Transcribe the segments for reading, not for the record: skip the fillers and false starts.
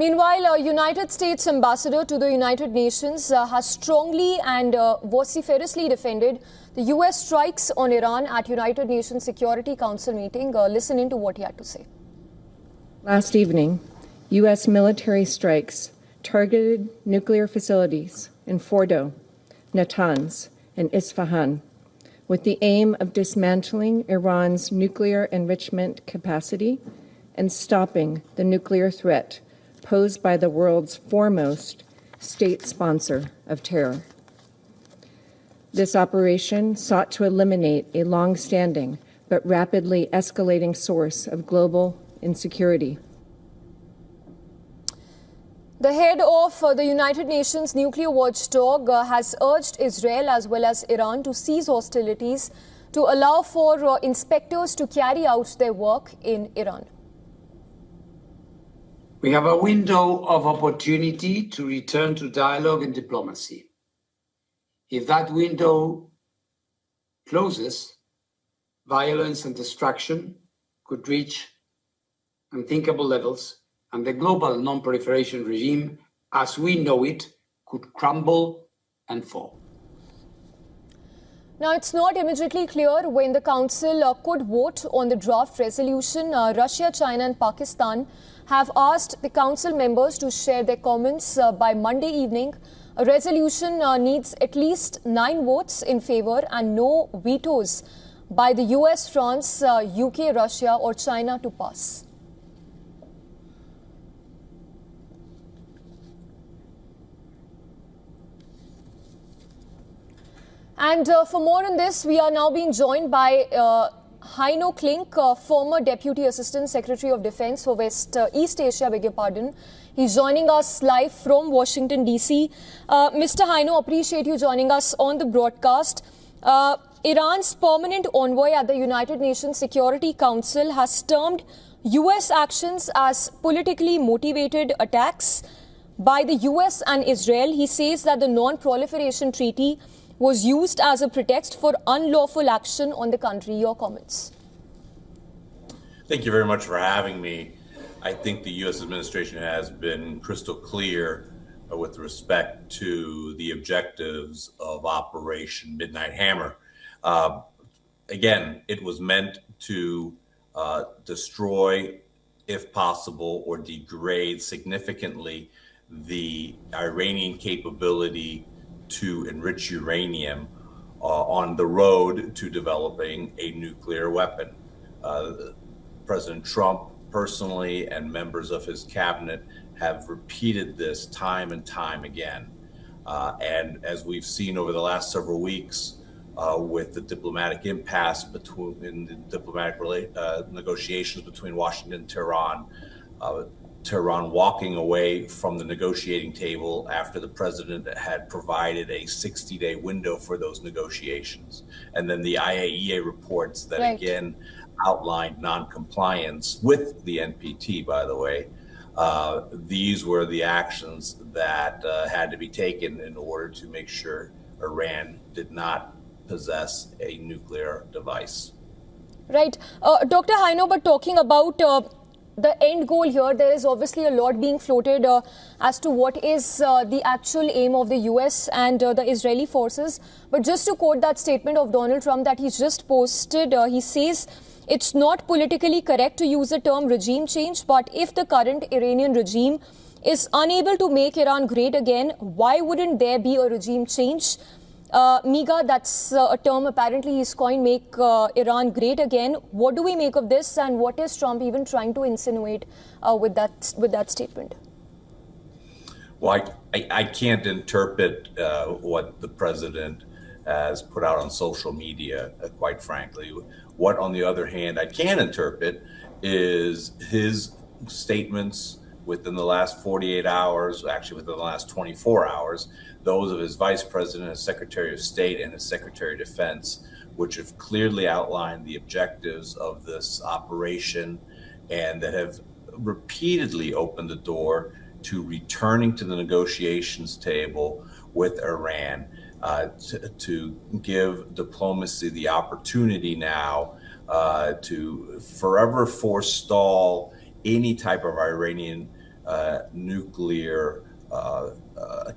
Meanwhile, United States ambassador to the United Nations has strongly and vociferously defended the US strikes on Iran at United Nations Security Council meeting. Listen in to what he had to say. Last evening, US military strikes targeted nuclear facilities in Fordo, Natanz, and Isfahan with the aim of dismantling Iran's nuclear enrichment capacity and stopping the nuclear threat posed by the world's foremost state sponsor of terror. This operation sought to eliminate a long-standing but rapidly escalating source of global insecurity. The head of the United Nations nuclear watchdog has urged Israel as well as Iran to cease hostilities to allow for inspectors to carry out their work in Iran. We have a window of opportunity to return to dialogue and diplomacy. If that window closes, violence and destruction could reach unthinkable levels, and the global non-proliferation regime, as we know it, could crumble and fall. Now, it's not immediately clear when the Council could vote on the draft resolution. Russia, China and Pakistan have asked the Council members to share their comments by Monday evening. A resolution needs at least 9 votes in favour and no vetoes by the US, France, UK, Russia or China to pass. And for more on this, we are now being joined by Heino Klink, former Deputy Assistant Secretary of Defense for East Asia, beg your pardon. He's joining us live from Washington, D.C. Mr. Heino, appreciate you joining us on the broadcast. Iran's permanent envoy at the United Nations Security Council has termed U.S. actions as politically motivated attacks by the U.S. and Israel. He says that the non-proliferation treaty was used as a pretext for unlawful action on the country. Your comments? Thank you very much for having me. I think the U.S. administration has been crystal clear with respect to the objectives of Operation Midnight Hammer. Again, it was meant to destroy, if possible, or degrade significantly the Iranian capability to enrich uranium on the road to developing a nuclear weapon. President Trump personally and members of his cabinet have repeated this time and time again. And as we've seen over the last several weeks with the diplomatic impasse in the diplomatic negotiations between Washington and Tehran, Tehran walking away from the negotiating table after the president had provided a 60-day window for those negotiations. And then the IAEA reports that again outlined non-compliance with the NPT, by the way. These were the actions that had to be taken in order to make sure Iran did not possess a nuclear device. Right. Dr. Heino, but talking about the end goal here, there is obviously a lot being floated as to what is the actual aim of the US and the Israeli forces. But just to quote that statement of Donald Trump that he's just posted, he says, it's not politically correct to use the term regime change, but if the current Iranian regime is unable to make Iran great again, why wouldn't there be a regime change? Miga, that's a term apparently he's coined, make Iran great again. What do we make of this, and what is Trump even trying to insinuate with that statement? Well, I can't interpret what the president has put out on social media, quite frankly. What, on the other hand, I can interpret is his statements within the last 48 hours, actually within the last 24 hours, those of his vice president, his secretary of state, and his secretary of defense, which have clearly outlined the objectives of this operation and that have repeatedly opened the door to returning to the negotiations table with Iran, to give diplomacy the opportunity now to forever forestall any type of Iranian nuclear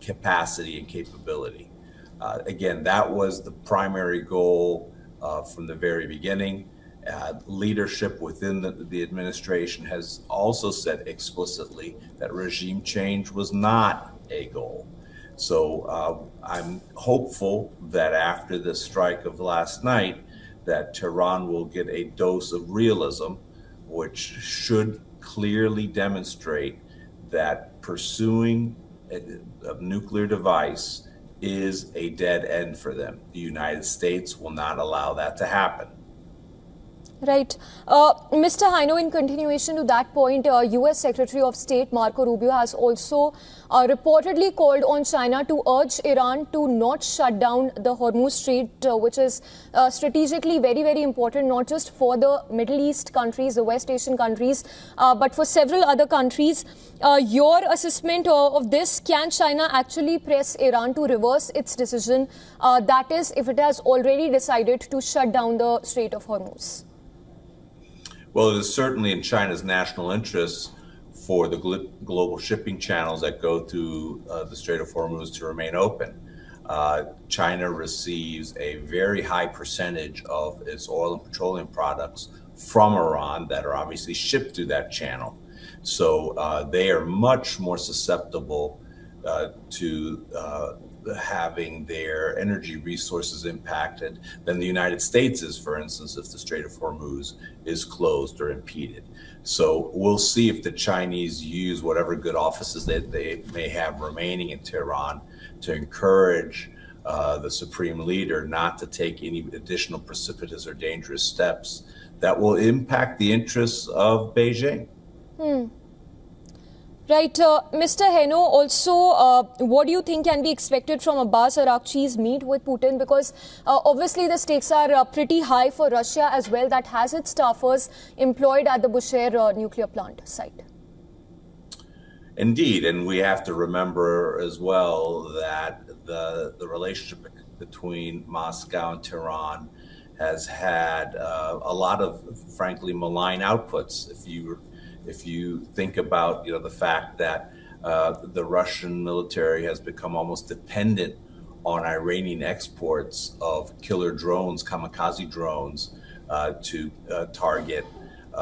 capacity and capability. Again, that was the primary goal from the very beginning. Leadership within the administration has also said explicitly that regime change was not a goal. So I'm hopeful that after the strike of last night, that Tehran will get a dose of realism, which should clearly demonstrate that pursuing a nuclear device is a dead end for them. The United States will not allow that to happen. Right. Mr. Haino, in continuation to that point, U.S. Secretary of State Marco Rubio has also reportedly called on China to urge Iran to not shut down the Hormuz Strait, which is strategically very, very important, not just for the Middle East countries, the West Asian countries, but for several other countries. Your assessment of this, can China actually press Iran to reverse its decision, that is, if it has already decided to shut down the Strait of Hormuz? Well, it is certainly in China's national interests for the global shipping channels that go through the Strait of Hormuz to remain open. China receives a very high percentage of its oil and petroleum products from Iran that are obviously shipped through that channel. So they are much more susceptible to having their energy resources impacted than the United States is, for instance, if the Strait of Hormuz is closed or impeded. So we'll see if the Chinese use whatever good offices that they may have remaining in Tehran to encourage the supreme leader not to take any additional precipitous or dangerous steps that will impact the interests of Beijing. Right. Mr. Haino, also, what do you think can be expected from Abbas Araghchi's meet with Putin? Because obviously the stakes are pretty high for Russia as well, that has its staffers employed at the Bushehr nuclear plant site. Indeed, and we have to remember as well that the relationship between Moscow and Tehran has had a lot of, frankly, malign outputs. If you think about the fact that the Russian military has become almost dependent on Iranian exports of killer drones, kamikaze drones, to target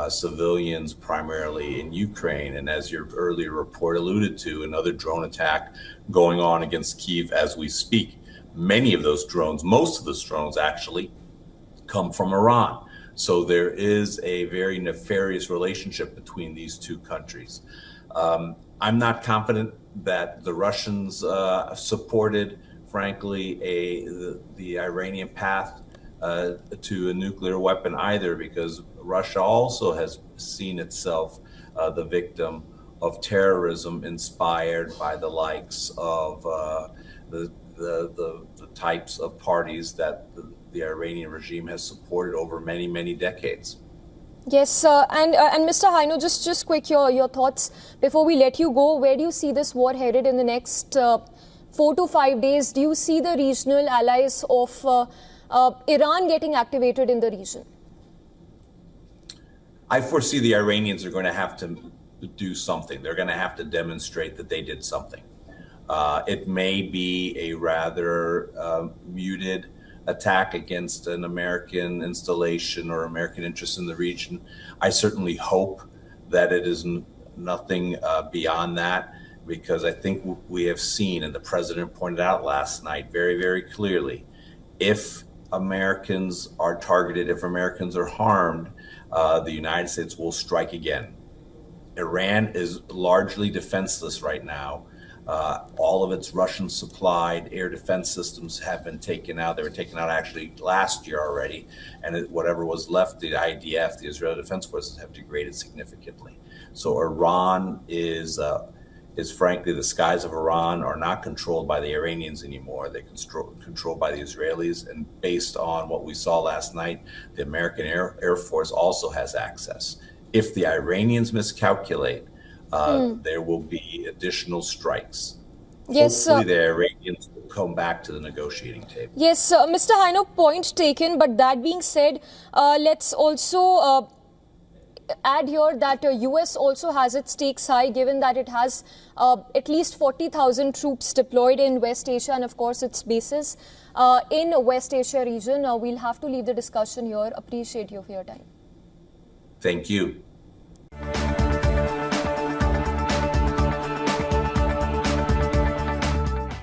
civilians primarily in Ukraine. And as your earlier report alluded to, another drone attack going on against Kyiv as we speak. Many of those drones, most of those drones actually, come from Iran. So there is a very nefarious relationship between these two countries. I'm not confident that the Russians supported, frankly, the Iranian path to a nuclear weapon either, because Russia also has seen itself the victim of terrorism inspired by the likes of the types of parties that the Iranian regime has supported over many, many decades. Yes, and Mr. Haino, just quick your thoughts before we let you go. Where do you see this war headed in the next 4 to 5 days? Do you see the regional allies of Iran getting activated in the region? I foresee the Iranians are going to have to do something. They're going to have to demonstrate that they did something. It may be a rather muted attack against an American installation or American interest in the region. I certainly hope that it is nothing beyond that, because I think we have seen, and the president pointed out last night very, very clearly, if Americans are targeted, if Americans are harmed, the United States will strike again. Iran is largely defenseless right now. All of its Russian-supplied air defense systems have been taken out. They were taken out actually last year already, and whatever was left, the IDF, the Israeli Defense Forces, have degraded significantly. So Iran is frankly, the skies of Iran are not controlled by the Iranians anymore. They're controlled by the Israelis, and based on what we saw last night, the American Air Force also has access. If the Iranians miscalculate, there will be additional strikes. Yes, hopefully the Iranians will come back to the negotiating table. Yes, Mr. Haino, point taken. But that being said, let's also add here that US also has its stakes high, given that it has at least 40,000 troops deployed in West Asia and, of course, its bases in West Asia region. We'll have to leave the discussion here. Appreciate you for your time. Thank you.